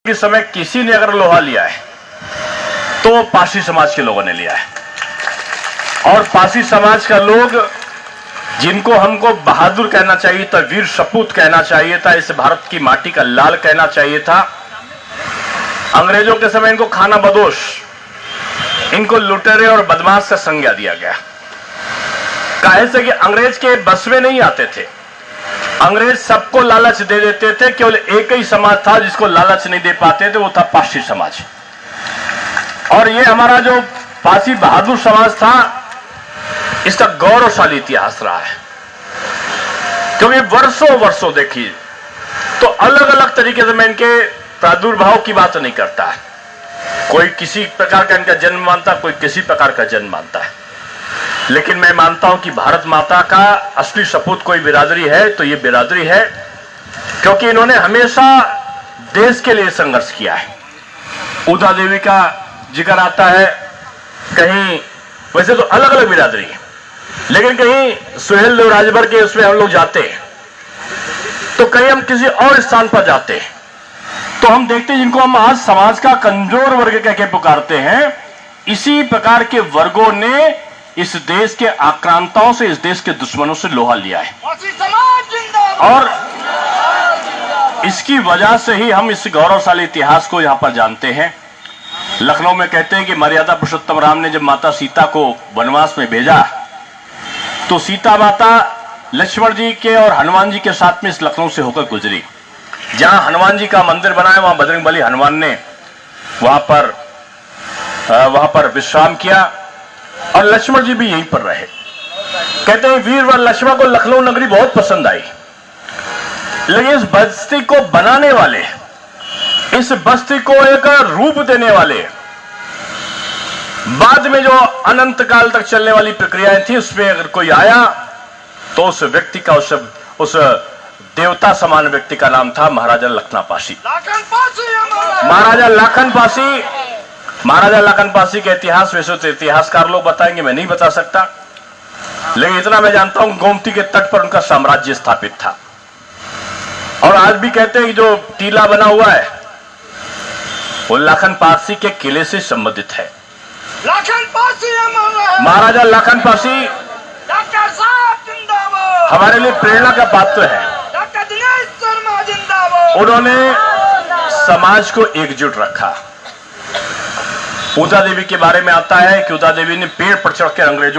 इस समय किसी ने अगर लोहा लिया है तो वो पारसी समाज के लोगों ने लिया है। और पारसी समाज का लोग, जिनको हमको बहादुर कहना चाहिए था, वीर सपूत कहना चाहिए था, इस भारत की माटी का लाल कहना चाहिए था, अंग्रेजों के समय इनको खाना बदोश, इनको लुटेरे और बदमाश का संज्ञा दिया गया। काहे से कि अंग्रेज के बस में नहीं आते थे। अंग्रेज सबको लालच दे देते थे, केवल एक ही समाज था जिसको लालच नहीं दे पाते थे, वो था पारसी समाज। और ये हमारा जो पारसी बहादुर समाज था, इसका गौरवशाली इतिहास रहा है। क्योंकि वर्षों वर्षों देखिए तो अलग अलग तरीके से मैं इनके प्रादुर्भाव की बात नहीं करता है। कोई किसी प्रकार का इनका जन्म मानता, कोई किसी प्रकार का जन्म मानता है, लेकिन मैं मानता हूं कि भारत माता का असली सपूत कोई बिरादरी है तो ये बिरादरी है, क्योंकि इन्होंने हमेशा देश के लिए संघर्ष किया है। उदा देवी का जिक्र आता है, कहीं वैसे तो अलग अलग बिरादरी है, लेकिन कहीं सुहेल देव राजभर के उसमें हम लोग जाते हैं, तो कहीं हम किसी और स्थान पर जाते हैं, तो हम देखते हैं जिनको हम आज समाज का कमजोर वर्ग कह के पुकारते हैं, इसी प्रकार के वर्गों ने इस देश के आक्रांताओं से, इस देश के दुश्मनों से लोहा लिया है। और इसकी वजह से ही हम इस गौरवशाली इतिहास को यहां पर जानते हैं। लखनऊ में कहते हैं कि मर्यादा पुरुषोत्तम राम ने जब माता सीता को वनवास में भेजा, तो सीता माता लक्ष्मण जी के और हनुमान जी के साथ में इस लखनऊ से होकर गुजरी। जहां हनुमान जी का मंदिर बना है, वहां बजरंगबली हनुमान ने वहां पर विश्राम किया और लक्ष्मण जी भी यहीं पर रहे। कहते हैं वीरवर लक्ष्मण को लखनऊ नगरी बहुत पसंद आई, लेकिन इस बस्ती को बनाने वाले, इस बस्ती को एक रूप देने वाले, बाद में जो अनंत काल तक चलने वाली प्रक्रियाएं थी, उसमें अगर कोई आया तो उस व्यक्ति का, उस देवता समान व्यक्ति का नाम था महाराजा लखनापासी। महाराजा लाखन पासी के इतिहास वैसे तो इतिहासकार लोग बताएंगे, मैं नहीं बता सकता, लेकिन इतना मैं जानता हूं गोमती के तट पर उनका साम्राज्य स्थापित था। और आज भी कहते हैं कि जो टीला बना हुआ है वो लाखन पासी के किले से संबंधित है। महाराजा लाखन पासी हमारे लिए प्रेरणा का पात्र है। उन्होंने समाज को एकजुट रखा। उदा देवी के बारे में आता है कि उदा देवी ने पेड़ पर चढ़कर अंग्रेजों